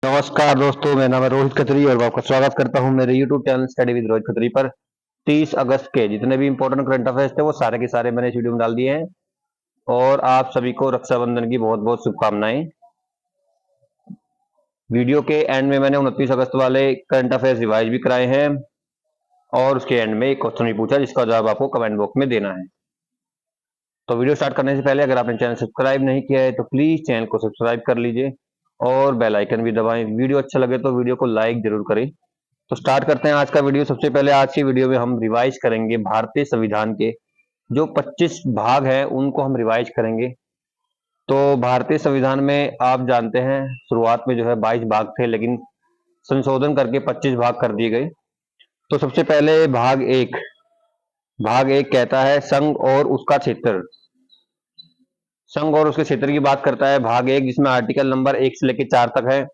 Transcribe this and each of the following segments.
नमस्कार दोस्तों, मेरा नाम है रोहित खत्री और मैं आपका स्वागत करता हूं मेरे YouTube channel study with Rohit Khatri पर। 30 अगस्त के जितने भी इंपॉर्टेंट करंट अफेयर्स थे वो सारे के सारे मैंने इस वीडियो में डाल दिए हैं। और आप सभी को रक्षाबंधन की बहुत बहुत शुभकामनाएं। वीडियो के एंड में मैंने 29 अगस्त वाले करंट अफेयर्स रिवाइज भी कराए हैं और उसके एंड में एक क्वेश्चन भी पूछा जिसका जवाब आपको कमेंट बॉक्स में देना है। तो वीडियो स्टार्ट करने से पहले अगर आपने चैनल सब्सक्राइब नहीं किया है तो प्लीज चैनल को सब्सक्राइब कर लीजिए और बेल आइकन भी दबाएं। वीडियो अच्छा लगे तो वीडियो को लाइक जरूर करें। तो स्टार्ट करते हैं आज का वीडियो। सबसे पहले आज की वीडियो में हम रिवाइज करेंगे भारतीय संविधान के जो 25 भाग हैं उनको हम रिवाइज करेंगे। तो भारतीय संविधान में आप जानते हैं शुरुआत में जो है 22 भाग थे, लेकिन संशोधन करके 25 भाग कर दिए गए। तो सबसे पहले भाग एक कहता है संघ और उसका क्षेत्र। संघ और उसके क्षेत्र की बात करता है भाग एक, जिसमें आर्टिकल नंबर 1 से लेकर 4 तक है।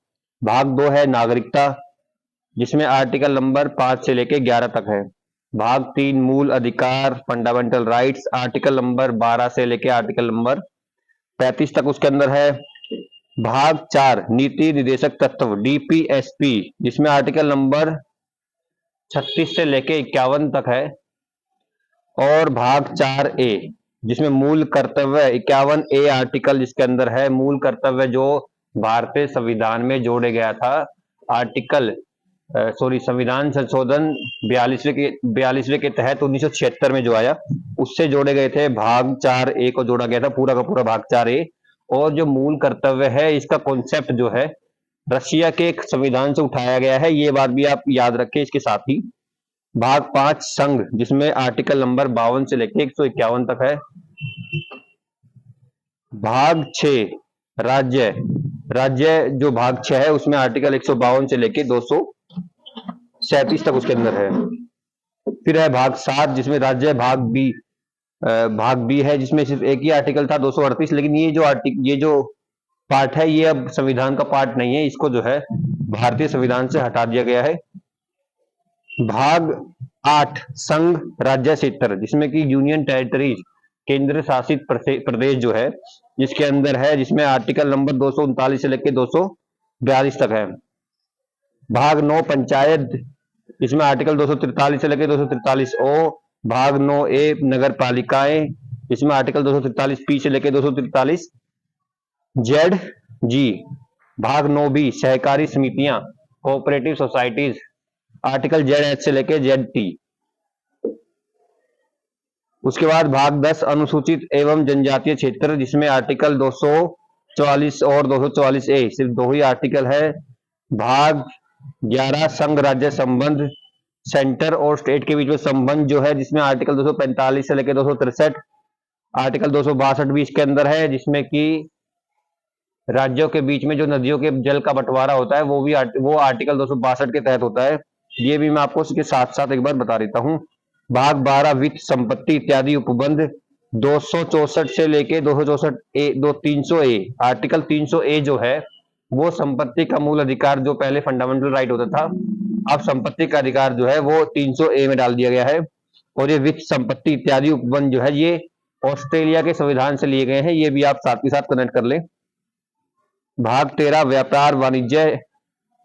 भाग 2 है नागरिकता, जिसमें आर्टिकल नंबर 5 से लेकर 11 तक है। भाग 3 मूल अधिकार फंडामेंटल राइट्स, आर्टिकल नंबर 12 से लेकर आर्टिकल नंबर 35 तक उसके अंदर है। भाग 4 नीति निर्देशक तत्व डीपीएसपी, जिसमें आर्टिकल नंबर 36 से लेकर 51 तक है। और भाग 4 ए, जिसमें मूल कर्तव्य 51 ए आर्टिकल जिसके अंदर है मूल कर्तव्य जो भारतीय संविधान में जोड़े गया था। संविधान संशोधन 42वें के तहत 1976 में जो आया उससे जोड़े गए थे। भाग 4 ए को जोड़ा गया था, पूरा का पूरा भाग 4 ए। और जो मूल कर्तव्य है इसका कॉन्सेप्ट जो है रशिया के संविधान से उठाया गया है, ये बात भी आप याद रखें। इसके साथ ही भाग 5 संघ, जिसमें आर्टिकल नंबर 52 से लेकर 151 तक है। भाग 6 राज्य राज्य जो भाग 6 है उसमें आर्टिकल 152 से लेकर 237 तक उसके अंदर है। फिर है भाग 7, जिसमें राज्य भाग बी है, जिसमें सिर्फ एक ही आर्टिकल था 238, लेकिन ये जो पार्ट है ये अब संविधान का पार्ट नहीं है, इसको जो है भारतीय संविधान से हटा दिया गया है। भाग 8 संघ राज्य क्षेत्र, जिसमें कि यूनियन टेरिटरीज केंद्र शासित प्रदेश जो है जिसके अंदर है, जिसमें आर्टिकल नंबर 239 से लेकर 242 तक है। भाग 9 पंचायत, इसमें आर्टिकल 243 से लेकर 243 ओ। भाग 9 ए नगर पालिकाएं, इसमें आर्टिकल 243 पी से लेकर 243 जेड जी। भाग 9 बी सहकारी समितियां cooperative societies, article Z H से लेकर जेड टी। उसके बाद भाग 10 अनुसूचित एवं जनजातीय क्षेत्र, जिसमें आर्टिकल 244 और 244 ए, सिर्फ दो ही आर्टिकल है। भाग 11 संघ राज्य संबंध, सेंटर और स्टेट के बीच में संबंध जो है, जिसमें आर्टिकल 245 से लेकर 263, आर्टिकल 262 भी इसके अंदर है, जिसमें कि राज्यों के बीच में जो नदियों के जल का बंटवारा होता है वो आर्टिकल 262 के तहत होता है। ये भी मैं आपको इसके साथ साथ एक बार बता देता हूँ। भाग 12 वित्त संपत्ति इत्यादि उपबंध, 264 से लेके 264 ए 300 ए, आर्टिकल 300 ए जो है वो संपत्ति का मूल अधिकार जो पहले फंडामेंटल राइट होता था, अब संपत्ति का अधिकार जो है वो 300 ए में डाल दिया गया है। और ये वित्त संपत्ति इत्यादि उपबंध जो है ये ऑस्ट्रेलिया के संविधान से लिए गए हैं, ये भी आप साथ के साथ कनेक्ट कर लें। भाग 13 व्यापार वाणिज्य,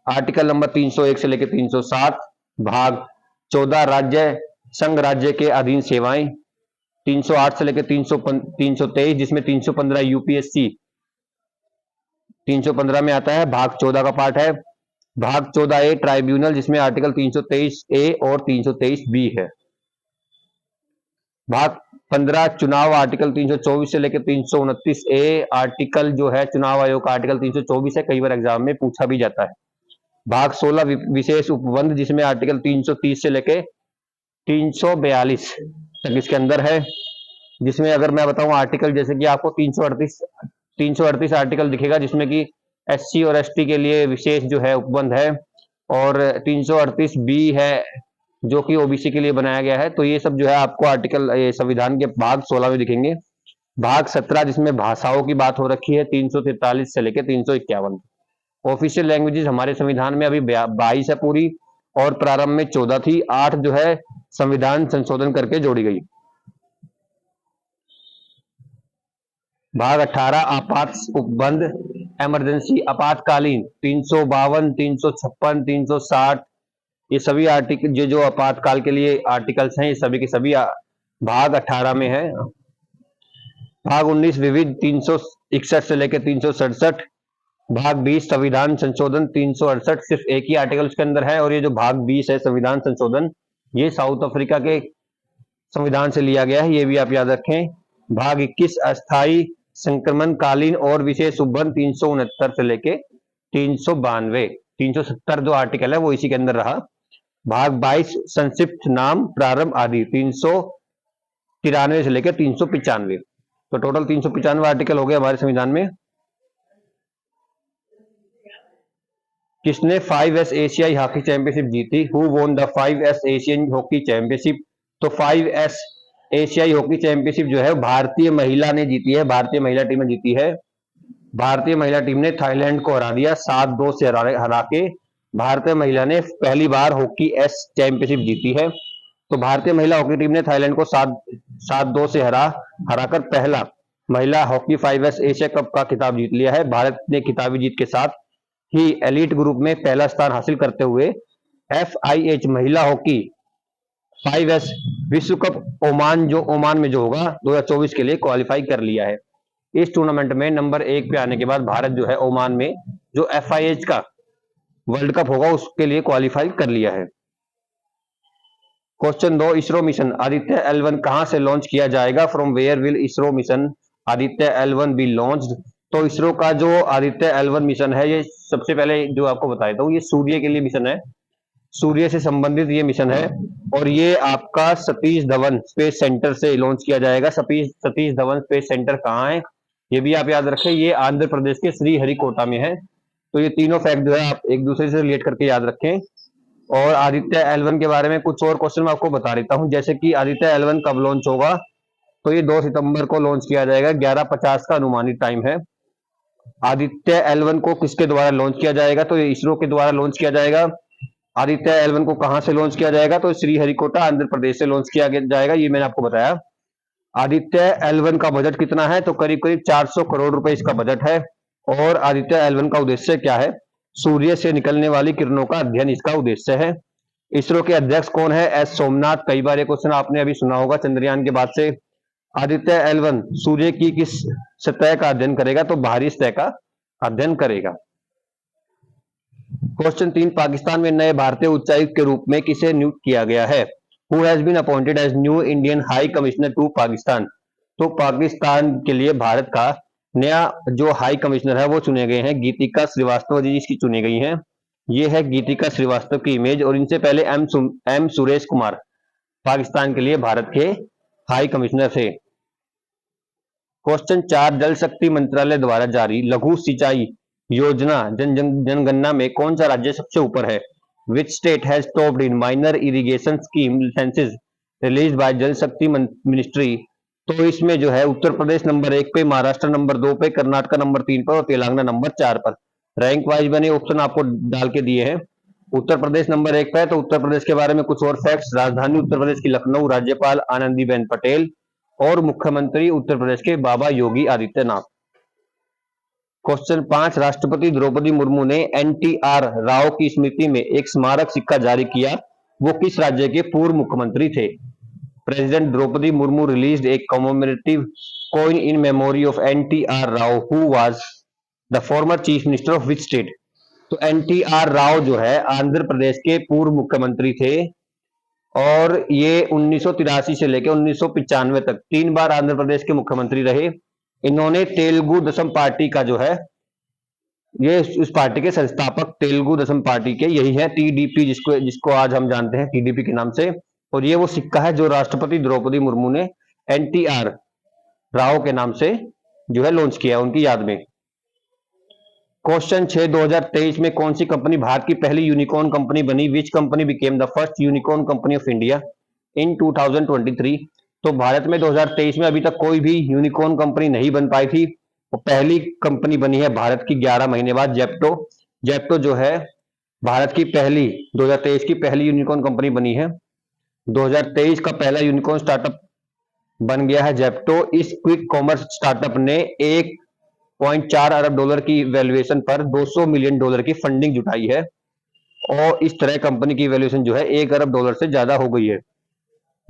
आर्टिकल नंबर 301 से लेकर 307। भाग 14 राज्य संघ राज्य के अधीन सेवाएं, 308 से लेकर 323, जिसमें 315 यूपीएससी 315 में आता है, भाग 14 का पार्ट है। भाग 14 ए ट्राइब्यूनल, जिसमें आर्टिकल 323 ए और 323 बी है। भाग 15 चुनाव, आर्टिकल 324 से लेकर 329 ए, आर्टिकल जो है चुनाव आयोग का आर्टिकल 324 है, कई बार एग्जाम में पूछा भी जाता है। भाग 16 विशेष उपबंध, जिसमें आर्टिकल 330 से लेकर 342 तक इसके अंदर है। जिसमें अगर मैं बताऊं आर्टिकल, जैसे कि आपको 338 आर्टिकल दिखेगा, जिसमें कि एससी और एसटी के लिए विशेष जो है उपबंध है, और 338 बी है जो कि ओबीसी के लिए बनाया गया है। तो ये सब जो है आपको आर्टिकल संविधान के भाग 16 में दिखेंगे। भाग 17 जिसमें भाषाओं की बात हो रखी है, 343 से लेकर 351। ऑफिशियल लैंग्वेजेस हमारे संविधान में अभी 22 है पूरी, और प्रारंभ में 14 थी, 8 जो है संविधान संशोधन करके जोड़ी गई। भाग 18 आपात उपबंध, इमरजेंसी आपातकालीन 352, 356, 360, ये सभी आर्टिकल जो आपातकाल के लिए आर्टिकल्स हैं, ये सभी के सभी भाग 18 में है। भाग 19 विविध 361 से लेकर 367, भाग 20 संविधान संशोधन 368, सिर्फ एक ही आर्टिकल उसके अंदर है, और ये जो भाग 20 है संविधान संशोधन, ये साउथ अफ्रीका के संविधान से लिया गया है, ये भी आप याद रखें। भाग 21 अस्थायी संक्रमण कालीन और विशेष उपबंध 369 से लेके 392, 370 जो आर्टिकल है वो इसी के अंदर रहा। भाग 22 संक्षिप्त नाम प्रारंभ आदि 393 से लेकर 395, तो टोटल 395 आर्टिकल हो गए हमारे संविधान में। किसने 5S एशियाई हॉकी चैंपियनशिप जीती? Who won the 5S Asian hockey championship? तो 5S एशियाई हॉकी चैंपियनशिप जो है भारतीय महिला ने जीती है, भारतीय महिला टीम ने जीती है। भारतीय महिला टीम ने थाईलैंड को हरा दिया 7-2 से हरा के भारतीय महिला ने पहली बार हॉकी एस चैंपियनशिप जीती है। तो भारतीय महिला हॉकी टीम ने थाईलैंड को 7-2 से हराकर पहला महिला हॉकी 5S एशिया कप का खिताब जीत लिया है। भारत ने खिताबी जीत के साथ ही एलीट ग्रुप में पहला स्थान हासिल करते हुए FIH महिला हॉकी 5S विश्व कप ओमान में जो होगा 2024 के लिए क्वालिफाई कर लिया है। इस टूर्नामेंट में नंबर 1 पे आने के बाद भारत जो है ओमान में जो FIH का वर्ल्ड कप होगा उसके लिए क्वालिफाई कर लिया है। Question 2, ISRO mission Aditya L1 कहां से लॉन्च किया जाएगा? From where will ISRO mission Aditya L1 be launched? तो इसरो का जो आदित्य L1 मिशन है, ये सबसे पहले जो आपको बताया था ये सूर्य के लिए मिशन है, सूर्य से संबंधित ये मिशन है, और ये आपका सतीश धवन स्पेस सेंटर से लॉन्च किया जाएगा। सतीश धवन स्पेस सेंटर कहाँ है ये भी आप याद रखें, ये आंध्र प्रदेश के श्रीहरिकोटा में है। तो ये तीनों फैक्ट जो है आप एक दूसरे से रिलेट करके याद रखें। और आदित्य L1 के बारे में कुछ और क्वेश्चन मैं आपको बता देता हूं, जैसे कि आदित्य L1 कब लॉन्च होगा? तो ये 2 सितंबर को लॉन्च किया जाएगा, 11:50 का अनुमानित टाइम है। आदित्य L1 को किसके द्वारा लॉन्च किया जाएगा? तो ये इसरो के द्वारा लॉन्च किया जाएगा। आदित्य L1 को कहां से लॉन्च किया जाएगा? तो श्रीहरिकोटा आंध्र प्रदेश से लॉन्च किया जाएगा, ये मैंने आपको बताया। आदित्य L1 का बजट कितना है? तो करीब करीब 400 करोड़ रुपए इसका बजट है। और आदित्य L1 का उद्देश्य क्या है? सूर्य से निकलने वाली किरणों का अध्ययन इसका उद्देश्य है। इसरो के अध्यक्ष कौन है? एस सोमनाथ। कई बार ये क्वेश्चन आपने अभी सुना होगा चंद्रयान के बाद से। आदित्य L1 सूर्य की किस सतह का अध्ययन करेगा? तो बाहरी सतह का अध्ययन करेगा। क्वेश्चन 3, पाकिस्तान में नए भारतीय उच्चायुक्त के रूप में किसे नियुक्त किया गया है? Who has been appointed as new Indian High Commissioner to Pakistan? तो पाकिस्तान के लिए भारत का नया जो हाई कमिश्नर है वो चुने गए हैं गीतिका श्रीवास्तव जी, इसकी चुनी गई हैं। ये है गीतिका श्रीवास्तव की इमेज, और इनसे पहले एम सुरेश कुमार पाकिस्तान के लिए भारत के हाई कमिश्नर थे। क्वेश्चन 4, जल शक्ति मंत्रालय द्वारा जारी लघु सिंचाई योजना जनगणना में कौन सा राज्य सबसे ऊपर है? Which state has topped in minor irrigation scheme census released by जल शक्ति मिनिस्ट्री? तो इसमें जो है उत्तर प्रदेश नंबर 1 पे, महाराष्ट्र नंबर 2 पे, कर्नाटक नंबर 3 पर और तेलंगाना नंबर 4 पर। रैंक वाइज बने ऑप्शन आपको डाल के दिए हैं। उत्तर प्रदेश नंबर 1 पे है, तो उत्तर प्रदेश के बारे में कुछ और फैक्ट्स। राजधानी उत्तर प्रदेश की लखनऊ, राज्यपाल आनंदीबेन पटेल, और मुख्यमंत्री उत्तर प्रदेश के बाबा योगी आदित्यनाथ। क्वेश्चन 5, राष्ट्रपति द्रौपदी मुर्मू ने NTR राव की स्मृति में एक स्मारक सिक्का जारी किया, वो किस राज्य के पूर्व मुख्यमंत्री थे? President Droupadi Murmu released a commemorative coin in memory of NTR Rao who was the former chief minister of which state? तो NTR राव जो है आंध्र प्रदेश के पूर्व मुख्यमंत्री थे, और ये 1983 से लेकर 1995 तक 3 बार आंध्र प्रदेश के मुख्यमंत्री रहे। इन्होंने तेलुगु देशम पार्टी का जो है, ये उस पार्टी के संस्थापक तेलुगु देशम पार्टी के यही है TDP, जिसको आज हम जानते हैं TDP के नाम से। और ये वो सिक्का है जो राष्ट्रपति द्रौपदी मुर्मू ने NTR राव के नाम से जो है लॉन्च किया उनकी याद में। क्वेश्चन 6, 2023 में कौन सी कंपनी भारत की पहली यूनिकॉर्न कंपनी बनी? Which company became the first unicorn company of India in 2023? तो भारत में 2023 में अभी तक कोई भी यूनिकॉर्न कंपनी नहीं बन पाई थी, और पहली कंपनी बनी है भारत की 11 महीने बाद जेप्टो। जेप्टो जो है भारत की पहली 2023 की पहली यूनिकॉर्न कंपनी बनी है। 2023 का पहला यूनिकॉर्न स्टार्टअप बन गया है जेप्टो। इस क्विक कॉमर्स स्टार्टअप ने 1 $1.4 अरब डॉलर की वैल्यूएशन पर $200 मिलियन की फंडिंग जुटाई है। और इस तरह कंपनी की वैल्यूएशन जो है $1 अरब से ज्यादा हो गई है।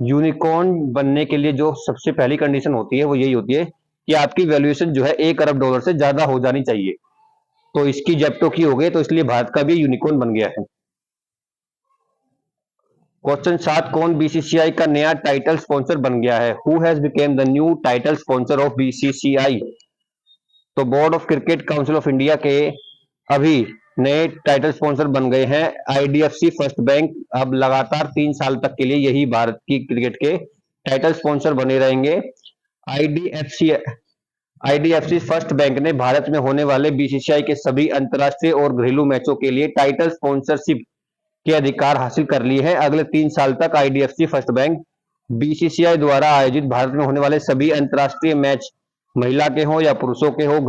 यूनिकॉर्न बनने के लिए जो सबसे पहली कंडीशन होती है वो यही होती है कि आपकी वैल्यूएशन जो है $1 अरब से ज्यादा हो जानी चाहिए। तो इसकी जेप्टो की हो गई, तो इसलिए भारत का भी यूनिकॉर्न बन गया है। क्वेश्चन 7, कौन बीसीसीआई का नया टाइटल स्पॉन्सर बन गया है? Who has become the new title sponsor of BCCI? तो board of cricket council of India के अभी नए टाइटल स्पॉन्सर बन गए हैं आईडीएफसी फर्स्ट बैंक। अब लगातार 3 साल तक के लिए यही भारत की क्रिकेट के टाइटल स्पॉन्सर बने रहेंगे। आईडीएफसी आईडीएफसी फर्स्ट बैंक ने भारत में होने वाले बीसीसीआई के सभी अंतर्राष्ट्रीय और घरेलू मैचों के लिए टाइटल स्पॉन्सरशिप के अधिकार हासिल कर लिए हैं। अगले 3 साल तक आईडीएफसी फर्स्ट बैंक बीसीसीआई द्वारा आयोजित भारत में होने वाले सभी अंतर्राष्ट्रीय मैच, महिला के हो या पुरुषों के हो,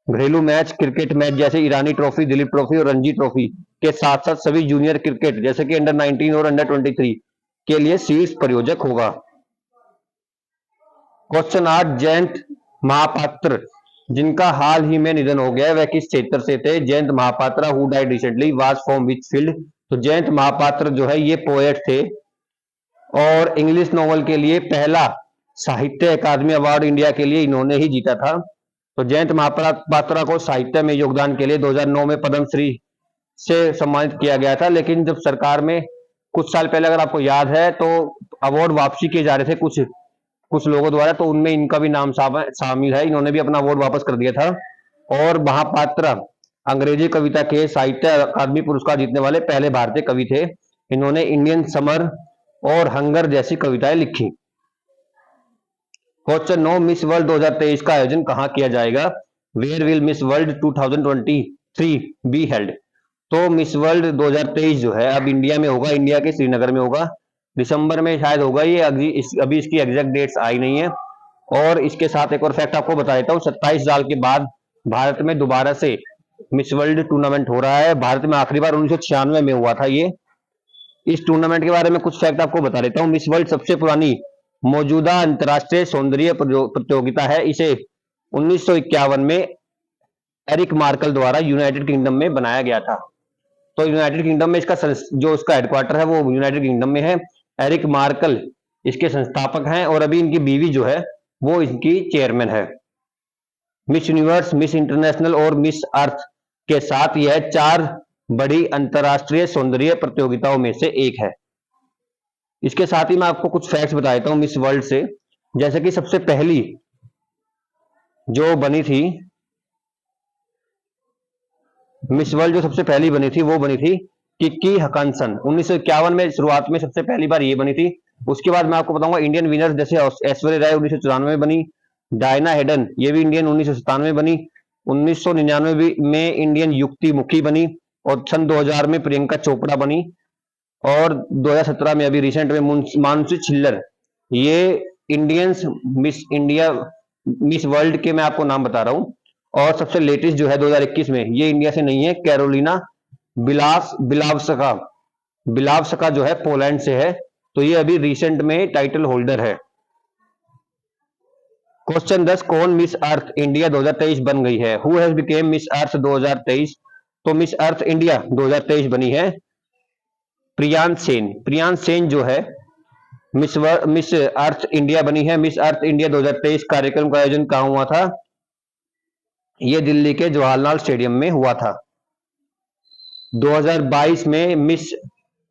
घरेलू मैच, क्रिकेट मैच जैसे ईरानी ट्रॉफी, दिलीप ट्रॉफी और रणजी ट्रॉफी के साथ साथ सभी जूनियर क्रिकेट जैसे कि अंडर 19 और अंडर 23 के लिए शीर्ष प्रायोजक होगा। क्वेश्चन 8, जयंत महापात्र जिनका हाल ही में निधन हो गया है वह किस क्षेत्र से थे? Jayanta Mahapatra who died recently was from which field? तो जयंत महापात्र जो है ये पोएट थे और इंग्लिश नॉवल के लिए पहला साहित्य अकादमी अवार्ड इंडिया के लिए इन्होंने ही जीता था। तो जयंत महापात्रा को साहित्य में योगदान के लिए 2009 में पद्मश्री से सम्मानित किया गया था, लेकिन जब सरकार में कुछ साल पहले अगर आपको याद है तो अवार्ड वापसी किए जा रहे थे कुछ लोगों द्वारा, तो उनमें इनका भी नाम शामिल है। इन्होंने भी अपना अवार्ड वापस कर दिया था। और महापात्रा अंग्रेजी कविता के साहित्य अकादमी पुरस्कार जीतने वाले पहले भारतीय कवि थे। इन्होंने इंडियन समर और हंगर जैसी कविताएं लिखी। क्वेश्चन 9, मिस वर्ल्ड 2023 का आयोजन कहां किया जाएगा? Where will Miss World 2023 be held? तो मिस वर्ल्ड 2023 जो है अब इंडिया में होगा, इंडिया के श्रीनगर में होगा, दिसंबर में शायद होगा ये। अभी इसकी एग्जैक्ट डेट्स आई नहीं है। और इसके साथ एक और फैक्ट आपको बता देता हूँ, 27 साल के बाद भारत में दोबारा से मिस वर्ल्ड टूर्नामेंट हो रहा है। भारत में आखिरी बार 1996 में हुआ था ये। इस टूर्नामेंट के बारे में कुछ फैक्ट आपको बता देता हूँ। मिस वर्ल्ड सबसे पुरानी मौजूदा अंतरराष्ट्रीय सौंदर्य प्रतियोगिता है। इसे 1951 में एरिक मार्कल द्वारा यूनाइटेड किंगडम में बनाया गया था। तो यूनाइटेड किंगडम में इसका हेडक्वार्टर है वो यूनाइटेड किंगडम में है। एरिक मार्कल इसके संस्थापक हैं और अभी इनकी बीवी जो है वो इनकी चेयरमैन है। मिस यूनिवर्स, मिस इंटरनेशनल और मिस अर्थ के साथ यह 4 बड़ी अंतरराष्ट्रीय सौंदर्य प्रतियोगिताओं में से एक है। इसके साथ ही मैं आपको कुछ फैक्ट्स बता देता हूं मिस वर्ल्ड से। जैसे कि सबसे पहली जो बनी थी मिस वर्ल्ड, जो सबसे पहली बनी थी वो बनी थी किकी हकनसन। 1951 में शुरुआत में सबसे पहली बार ये बनी थी। उसके बाद मैं आपको बताऊंगा इंडियन विनर्स जैसे ऐश्वर्या राय 1994 में बनी, डायना हेडन ये भी इंडियन 1997 में बनी, 1999 में इंडियन युक्ति मुखी बनी और सन 2000 में प्रियंका चोपड़ा बनी और 2017 में अभी रिसेंट में मानसी छिल्लर। ये इंडियंस मिस वर्ल्ड के मैं आपको नाम बता रहा हूं। और सबसे लेटेस्ट जो है 2021 में, ये इंडिया से नहीं है, कैरोलिना बिलावस्का जो है पोलैंड से है। तो ये अभी रिसेंट में टाइटल होल्डर है। क्वेश्चन 10, कौन मिस अर्थ इंडिया 2023 बन गई है? Who has became Miss Earth 2023? तो मिस अर्थ इंडिया 2023 बनी है प्रियांश सेन जो है मिस अर्थ इंडिया बनी है। मिस अर्थ इंडिया 2023 कार्यक्रम का आयोजन कहां हुआ था? यह दिल्ली के जवाहरलाल स्टेडियम में हुआ था। 2022 में मिस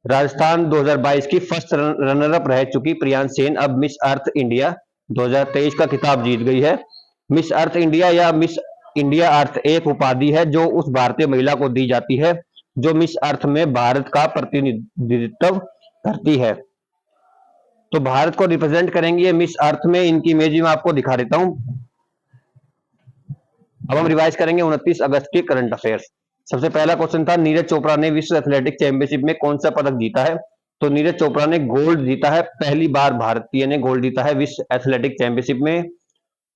राजस्थान 2022 की फर्स्ट रनर अप रह चुकी प्रियांश सेन अब मिस अर्थ इंडिया 2023 का खिताब जीत गई है। मिस अर्थ इंडिया या मिस इंडिया अर्थ एक उपाधि है जो उस भारतीय महिला को दी जाती है जो मिस अर्थ में भारत का प्रतिनिधित्व करती है। तो भारत को रिप्रेजेंट करेंगे मिस अर्थ में। इनकी इमेज मैं आपको दिखा देता हूं। अब हम रिवाइज करेंगे 29 अगस्त के करंट अफेयर्स। सबसे पहला क्वेश्चन था, नीरज चोपड़ा ने विश्व एथलेटिक चैंपियनशिप में कौन सा पदक जीता है? तो नीरज चोपड़ा ने गोल्ड जीता है। पहली बार भारतीय ने गोल्ड जीता है विश्व एथलेटिक चैंपियनशिप में।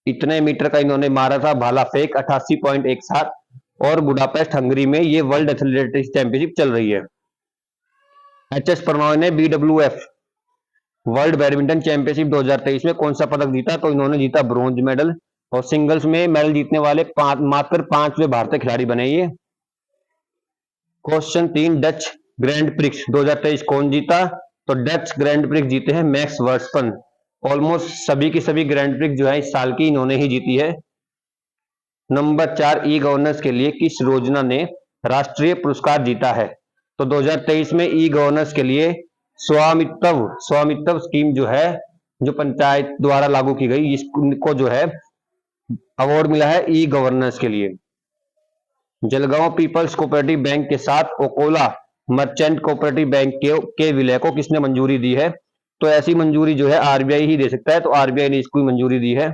इतने मीटर का इन्होंने मारा था भाला फेंक 88.17 और बुडापेस्ट हंगरी में ये वर्ल्ड एथलेटिक्स चैंपियनशिप चल रही है। एच.एस. प्रणॉय ने BWF वर्ल्ड बैडमिंटन चैंपियनशिप 2023 में कौन सा पदक जीता? तो इन्होंने जीता ब्रोंज मेडल। और सिंगल्स में मेडल जीतने वाले मात्र 5वें भारतीय खिलाड़ी बने ये। क्वेश्चन 3, डच ग्रैंड प्रिक्स 2023 कौन जीता? तो डच ग्रैंड प्रिक्स जीते हैं मैक्स वर्स्टपन। ऑलमोस्ट सभी की सभी ग्रैंड प्रिक्स जो है इस साल की इन्होंने ही जीती है। नंबर 4, ई गवर्नेंस के लिए किस योजना ने राष्ट्रीय पुरस्कार जीता है? तो 2023 में ई गवर्नेंस के लिए स्वामित्व स्कीम जो है, जो पंचायत द्वारा लागू की गई, इसको जो है अवार्ड मिला है ई गवर्नेंस के लिए। जलगांव पीपल्स कोऑपरेटिव बैंक के साथ ओकोला मर्चेंट कोऑपरेटिव बैंक के विलय को किसने मंजूरी दी है? तो ऐसी मंजूरी जो है आरबीआई ही दे सकता है, तो आरबीआई ने इसको मंजूरी दी है।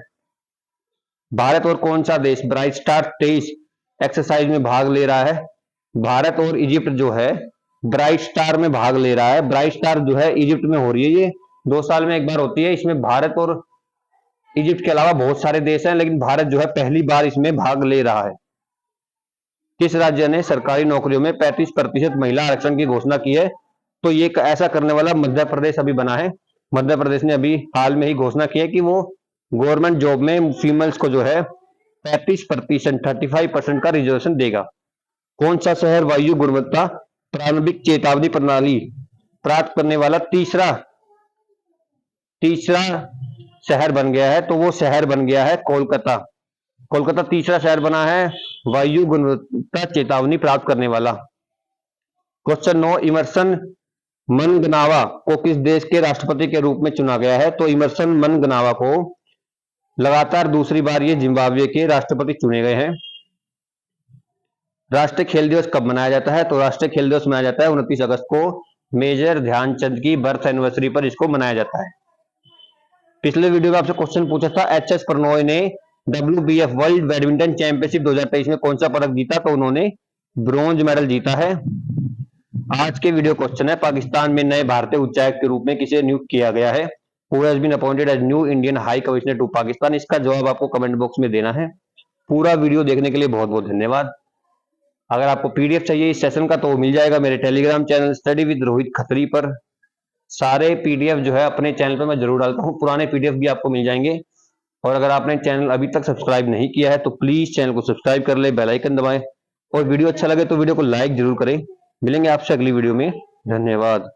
भारत और कौन सा देश ब्राइट स्टार 23 एक्सरसाइज में भाग ले रहा है? भारत और इजिप्ट जो है ब्राइट स्टार में भाग ले रहा है। ब्राइट स्टार जो है इजिप्ट में हो रही है, ये 2 साल में एक बार होती है। इसमें भारत और इजिप्ट के अलावा बहुत सारे देश हैं, लेकिन भारत जो है पहली बार इसमें भाग ले रहा है। किस राज्य ने सरकारी नौकरियों में 35% महिला आरक्षण की घोषणा की है? तो ये ऐसा करने वाला मध्य प्रदेश अभी बना है। मध्य प्रदेश ने अभी हाल में ही घोषणा की है कि वो गवर्नमेंट जॉब में फीमेल्स को जो है 35% का रिजर्वेशन देगा। कौन सा शहर वायु गुणवत्ता प्रारंभिक चेतावनी प्रणाली प्राप्त करने वाला तीसरा शहर बन गया है? तो वो शहर बन गया है कोलकाता। कोलकाता तीसरा शहर बना है वायु गुणवत्ता चेतावनी प्राप्त करने वाला। क्वेश्चन 9, इमर्सन मनगनावा को किस देश के राष्ट्रपति के रूप में चुना गया है? तो इमर्सन मनगनावा को लगातार दूसरी बार ये जिम्बाब्वे के राष्ट्रपति चुने गए हैं। राष्ट्रीय खेल दिवस कब मनाया जाता है? तो राष्ट्रीय खेल दिवस मनाया जाता है 29 अगस्त को। मेजर ध्यानचंद की बर्थ एनिवर्सरी पर इसको मनाया जाता है। पिछले वीडियो में आपसे क्वेश्चन पूछा था, एच एस प्रणॉय ने WBF वर्ल्ड बैडमिंटन चैंपियनशिप 2023 में कौन सा पदक जीता? तो उन्होंने ब्रॉन्ज मेडल जीता है। आज के वीडियो क्वेश्चन है, पाकिस्तान में नए भारतीय उच्चायुक्त के रूप में किसे नियुक्त किया गया है? Who has been appointed as new Indian high commissioner to Pakistan. इसका जवाब आपको कमेंट बॉक्स में देना है। पूरा वीडियो देखने के लिए बहुत बहुत धन्यवाद। अगर आपको पीडीएफ चाहिए इस सेशन का तो वो मिल जाएगा मेरे Telegram channel study with Rohit Khatri पर। सारे पीडीएफ जो है अपने चैनल पर मैं जरूर डालता हूँ, पुराने पीडीएफ भी आपको मिल जाएंगे। और अगर आपने चैनल अभी तक सब्सक्राइब नहीं किया है तो प्लीज चैनल को सब्सक्राइब कर ले, बेल आइकन दबाएं और वीडियो अच्छा लगे तो वीडियो को लाइक जरूर करें। मिलेंगे आपसे अगली वीडियो में। धन्यवाद।